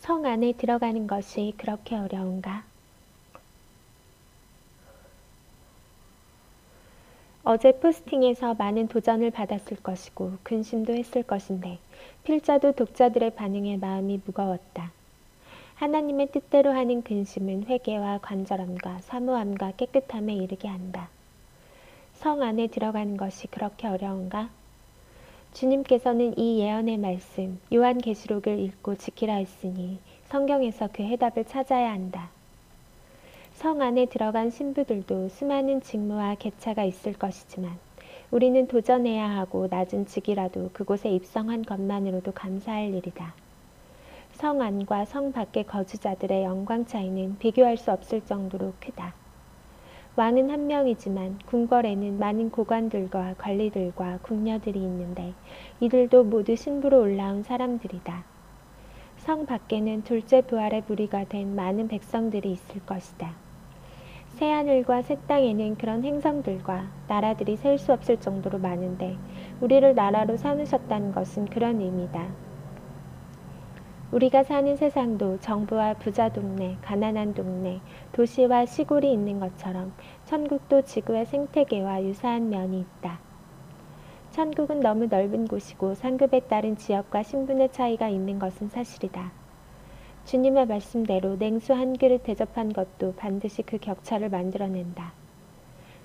성 안에 들어가는 것이 그렇게 어려운가? 어제 포스팅에서 많은 도전을 받았을 것이고 근심도 했을 것인데 필자도 독자들의 반응에 마음이 무거웠다. 하나님의 뜻대로 하는 근심은 회개와 간절함과 사모함과 깨끗함에 이르게 한다. 성 안에 들어가는 것이 그렇게 어려운가? 주님께서는 이 예언의 말씀 요한계시록을 읽고 지키라 했으니 성경에서 그 해답을 찾아야 한다. 성 안에 들어간 신부들도 수많은 직무와 계차가 있을 것이지만 우리는 도전해야 하고 낮은 직이라도 그곳에 입성한 것만으로도 감사할 일이다. 성 안과 성 밖의 거주자들의 영광 차이는 비교할 수 없을 정도로 크다. 왕은 한 명이지만 궁궐에는 많은 고관들과 관리들과 궁녀들이 있는데 이들도 모두 신부로 올라온 사람들이다. 성 밖에는 둘째 부활의 무리가 된 많은 백성들이 있을 것이다. 새하늘과 새 땅에는 그런 행성들과 나라들이 셀 수 없을 정도로 많은데 우리를 나라로 삼으셨다는 것은 그런 의미다. 우리가 사는 세상도 정부와 부자 동네, 가난한 동네, 도시와 시골이 있는 것처럼 천국도 지구의 생태계와 유사한 면이 있다. 천국은 너무 넓은 곳이고 상급에 따른 지역과 신분의 차이가 있는 것은 사실이다. 주님의 말씀대로 냉수 한 그릇 대접한 것도 반드시 그 격차를 만들어낸다.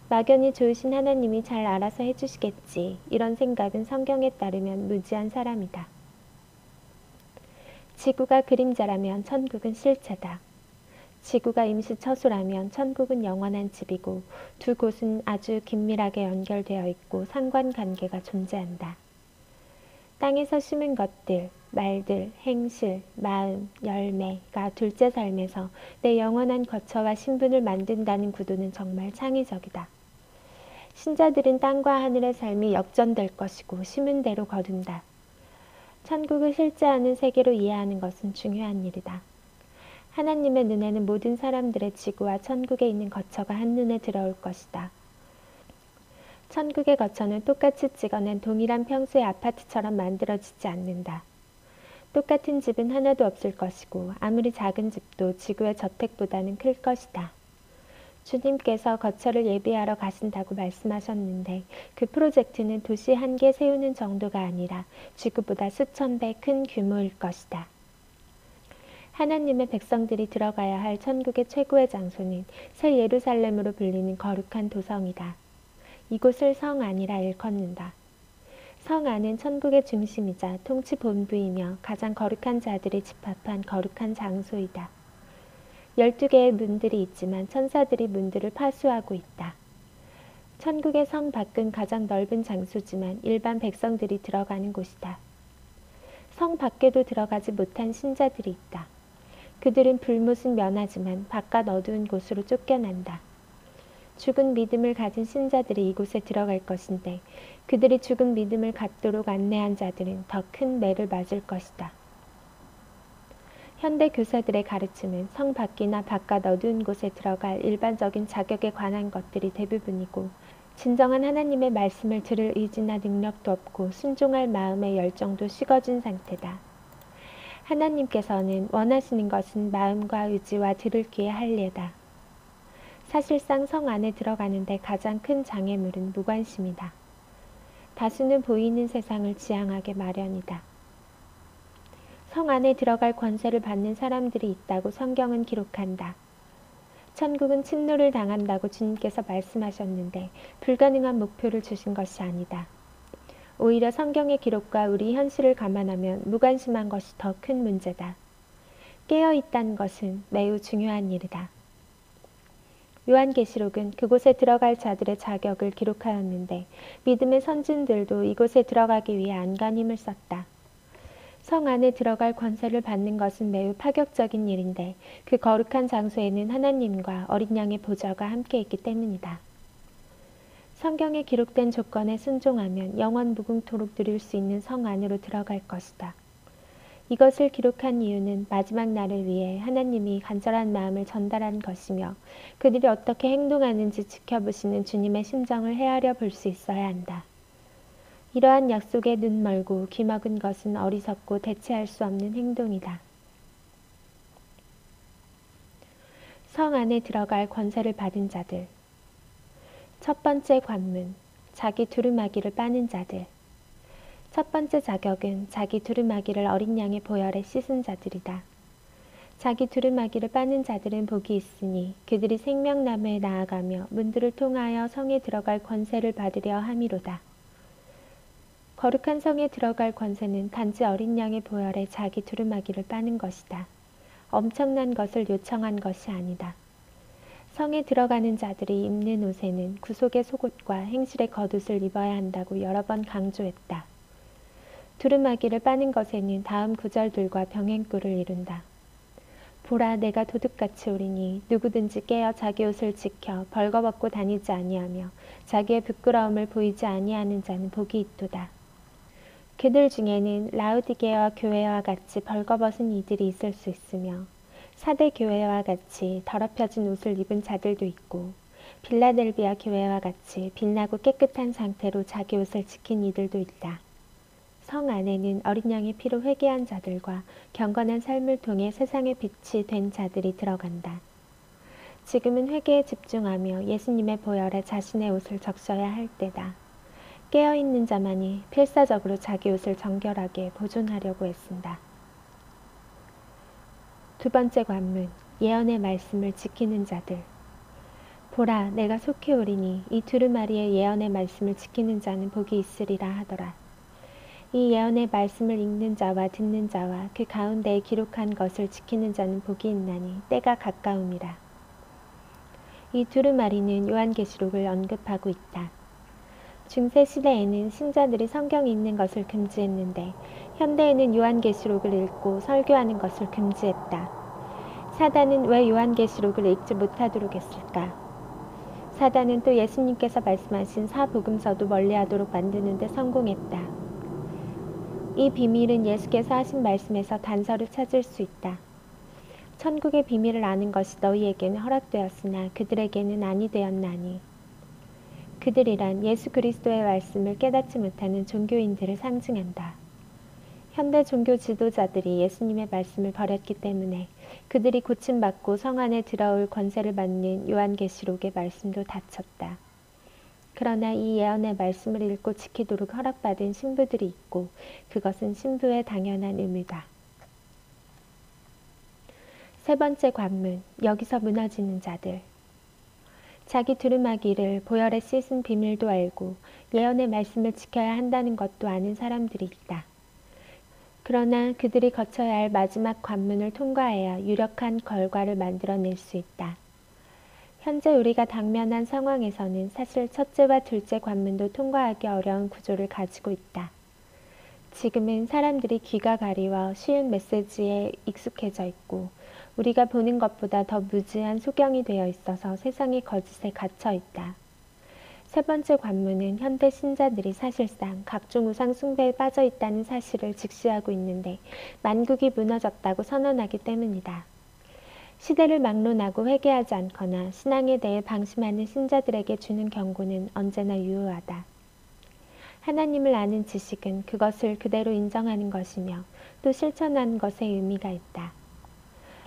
막연히 좋으신 하나님이 잘 알아서 해주시겠지. 이런 생각은 성경에 따르면 무지한 사람이다. 지구가 그림자라면 천국은 실체다. 지구가 임시처소라면 천국은 영원한 집이고 두 곳은 아주 긴밀하게 연결되어 있고 상관관계가 존재한다. 땅에서 심은 것들, 말들, 행실, 마음, 열매가 둘째 삶에서 내 영원한 거처와 신분을 만든다는 구도는 정말 창의적이다. 신자들은 땅과 하늘의 삶이 역전될 것이고 심은 대로 거둔다. 천국을 실제하는 세계로 이해하는 것은 중요한 일이다. 하나님의 눈에는 모든 사람들의 지구와 천국에 있는 거처가 한눈에 들어올 것이다. 천국의 거처는 똑같이 찍어낸 동일한 평수의 아파트처럼 만들어지지 않는다. 똑같은 집은 하나도 없을 것이고 아무리 작은 집도 지구의 저택보다는 클 것이다. 주님께서 거처를 예비하러 가신다고 말씀하셨는데 그 프로젝트는 도시 한 개 세우는 정도가 아니라 지구보다 수천 배 큰 규모일 것이다. 하나님의 백성들이 들어가야 할 천국의 최고의 장소는 새 예루살렘으로 불리는 거룩한 도성이다. 이곳을 성 안이라 일컫는다. 성 안은 천국의 중심이자 통치 본부이며 가장 거룩한 자들이 집합한 거룩한 장소이다. 12개의 문들이 있지만 천사들이 문들을 파수하고 있다. 천국의 성 밖은 가장 넓은 장소지만 일반 백성들이 들어가는 곳이다. 성 밖에도 들어가지 못한 신자들이 있다. 그들은 불못은 면하지만 바깥 어두운 곳으로 쫓겨난다. 죽은 믿음을 가진 신자들이 이곳에 들어갈 것인데 그들이 죽은 믿음을 갖도록 안내한 자들은 더 큰 매를 맞을 것이다. 현대 교사들의 가르침은 성 밖이나 바깥 어두운 곳에 들어갈 일반적인 자격에 관한 것들이 대부분이고 진정한 하나님의 말씀을 들을 의지나 능력도 없고 순종할 마음의 열정도 식어진 상태다. 하나님께서는 원하시는 것은 마음과 의지와 들을 귀에 할례다. 사실상 성 안에 들어가는데 가장 큰 장애물은 무관심이다. 다수는 보이는 세상을 지향하게 마련이다. 성 안에 들어갈 권세를 받는 사람들이 있다고 성경은 기록한다. 천국은 침노를 당한다고 주님께서 말씀하셨는데 불가능한 목표를 주신 것이 아니다. 오히려 성경의 기록과 우리 현실을 감안하면 무관심한 것이 더 큰 문제다. 깨어있다는 것은 매우 중요한 일이다. 요한계시록은 그곳에 들어갈 자들의 자격을 기록하였는데 믿음의 선진들도 이곳에 들어가기 위해 안간힘을 썼다. 성 안에 들어갈 권세를 받는 것은 매우 파격적인 일인데 그 거룩한 장소에는 하나님과 어린 양의 보좌가 함께 있기 때문이다. 성경에 기록된 조건에 순종하면 영원 무궁토록 누릴 수 있는 성 안으로 들어갈 것이다. 이것을 기록한 이유는 마지막 날을 위해 하나님이 간절한 마음을 전달한 것이며 그들이 어떻게 행동하는지 지켜보시는 주님의 심정을 헤아려 볼 수 있어야 한다. 이러한 약속에 눈 멀고 귀 먹은 것은 어리석고 대체할 수 없는 행동이다. 성 안에 들어갈 권세를 받은 자들. 첫 번째 관문, 자기 두루마기를 빠는 자들. 첫 번째 자격은 자기 두루마기를 어린 양의 보혈에 씻은 자들이다. 자기 두루마기를 빠는 자들은 복이 있으니 그들이 생명나무에 나아가며 문들을 통하여 성에 들어갈 권세를 받으려 함이로다. 거룩한 성에 들어갈 권세는 단지 어린 양의 보혈에 자기 두루마기를 빠는 것이다. 엄청난 것을 요청한 것이 아니다. 성에 들어가는 자들이 입는 옷에는 구속의 속옷과 행실의 겉옷을 입어야 한다고 여러 번 강조했다. 두루마기를 빠는 것에는 다음 구절들과 병행구를 이룬다. 보라, 내가 도둑같이 오리니 누구든지 깨어 자기 옷을 지켜 벌거벗고 다니지 아니하며 자기의 부끄러움을 보이지 아니하는 자는 복이 있도다. 그들 중에는 라우디게아 교회와 같이 벌거벗은 이들이 있을 수 있으며 사대 교회와 같이 더럽혀진 옷을 입은 자들도 있고 빌라델비아 교회와 같이 빛나고 깨끗한 상태로 자기 옷을 지킨 이들도 있다. 성 안에는 어린 양의 피로 회개한 자들과 경건한 삶을 통해 세상의 빛이 된 자들이 들어간다. 지금은 회개에 집중하며 예수님의 보혈에 자신의 옷을 적셔야 할 때다. 깨어있는 자만이 필사적으로 자기 옷을 정결하게 보존하려고 애쓴다. 두 번째 관문, 예언의 말씀을 지키는 자들. 보라, 내가 속히 오리니 이 두루마리의 예언의 말씀을 지키는 자는 복이 있으리라 하더라. 이 예언의 말씀을 읽는 자와 듣는 자와 그 가운데에 기록한 것을 지키는 자는 복이 있나니 때가 가까움이라. 이 두루마리는 요한계시록을 언급하고 있다. 중세 시대에는 신자들이 성경 읽는 것을 금지했는데 현대에는 요한계시록을 읽고 설교하는 것을 금지했다. 사단은 왜 요한계시록을 읽지 못하도록 했을까? 사단은 또 예수님께서 말씀하신 사복음서도 멀리하도록 만드는 데 성공했다. 이 비밀은 예수께서 하신 말씀에서 단서를 찾을 수 있다. 천국의 비밀을 아는 것이 너희에게는 허락되었으나 그들에게는 아니 되었나니. 그들이란 예수 그리스도의 말씀을 깨닫지 못하는 종교인들을 상징한다. 현대 종교 지도자들이 예수님의 말씀을 버렸기 때문에 그들이 고침받고 성 안에 들어올 권세를 받는 요한계시록의 말씀도 닫혔다. 그러나 이 예언의 말씀을 읽고 지키도록 허락받은 신부들이 있고 그것은 신부의 당연한 의무다. 세 번째 관문, 여기서 무너지는 자들. 자기 두루마기를 보혈에 씻은 비밀도 알고 예언의 말씀을 지켜야 한다는 것도 아는 사람들이 있다. 그러나 그들이 거쳐야 할 마지막 관문을 통과해야 유력한 결과를 만들어낼 수 있다. 현재 우리가 당면한 상황에서는 사실 첫째와 둘째 관문도 통과하기 어려운 구조를 가지고 있다. 지금은 사람들이 귀가 가리워 쉬운 메시지에 익숙해져 있고 우리가 보는 것보다 더 무지한 소경이 되어 있어서 세상의 거짓에 갇혀 있다. 세 번째 관문은 현대 신자들이 사실상 각종 우상 숭배에 빠져 있다는 사실을 직시하고 있는데 만국이 무너졌다고 선언하기 때문이다. 시대를 막론하고 회개하지 않거나 신앙에 대해 방심하는 신자들에게 주는 경고는 언제나 유효하다. 하나님을 아는 지식은 그것을 그대로 인정하는 것이며 또 실천하는 것에 의미가 있다.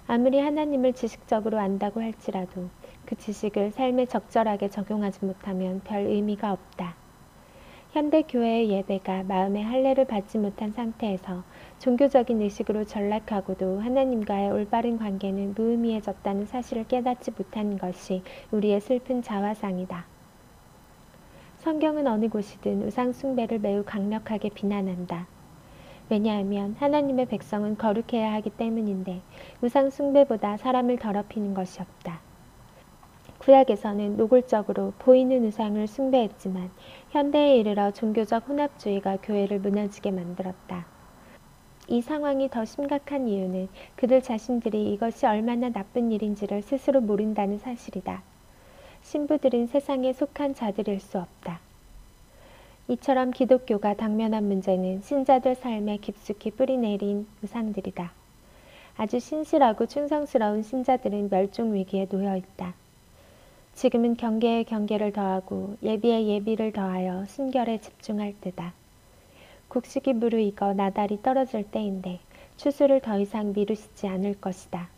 아무리 하나님을 지식적으로 안다고 할지라도 그 지식을 삶에 적절하게 적용하지 못하면 별 의미가 없다. 현대 교회의 예배가 마음의 할례를 받지 못한 상태에서 종교적인 의식으로 전락하고도 하나님과의 올바른 관계는 무의미해졌다는 사실을 깨닫지 못하는 것이 우리의 슬픈 자화상이다. 성경은 어느 곳이든 우상 숭배를 매우 강력하게 비난한다. 왜냐하면 하나님의 백성은 거룩해야 하기 때문인데 우상 숭배보다 사람을 더럽히는 것이 없다. 구약에서는 노골적으로 보이는 우상을 숭배했지만 현대에 이르러 종교적 혼합주의가 교회를 무너지게 만들었다. 이 상황이 더 심각한 이유는 그들 자신들이 이것이 얼마나 나쁜 일인지를 스스로 모른다는 사실이다. 신부들은 세상에 속한 자들일 수 없다. 이처럼 기독교가 당면한 문제는 신자들 삶에 깊숙이 뿌리내린 우상들이다. 아주 신실하고 충성스러운 신자들은 멸종 위기에 놓여 있다. 지금은 경계에 경계를 더하고 예비에 예비를 더하여 순결에 집중할 때다. 곡식이 무르익어 나달이 떨어질 때인데 추수를 더 이상 미루시지 않을 것이다.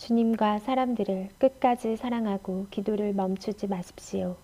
주님과 사람들을 끝까지 사랑하고 기도를 멈추지 마십시오.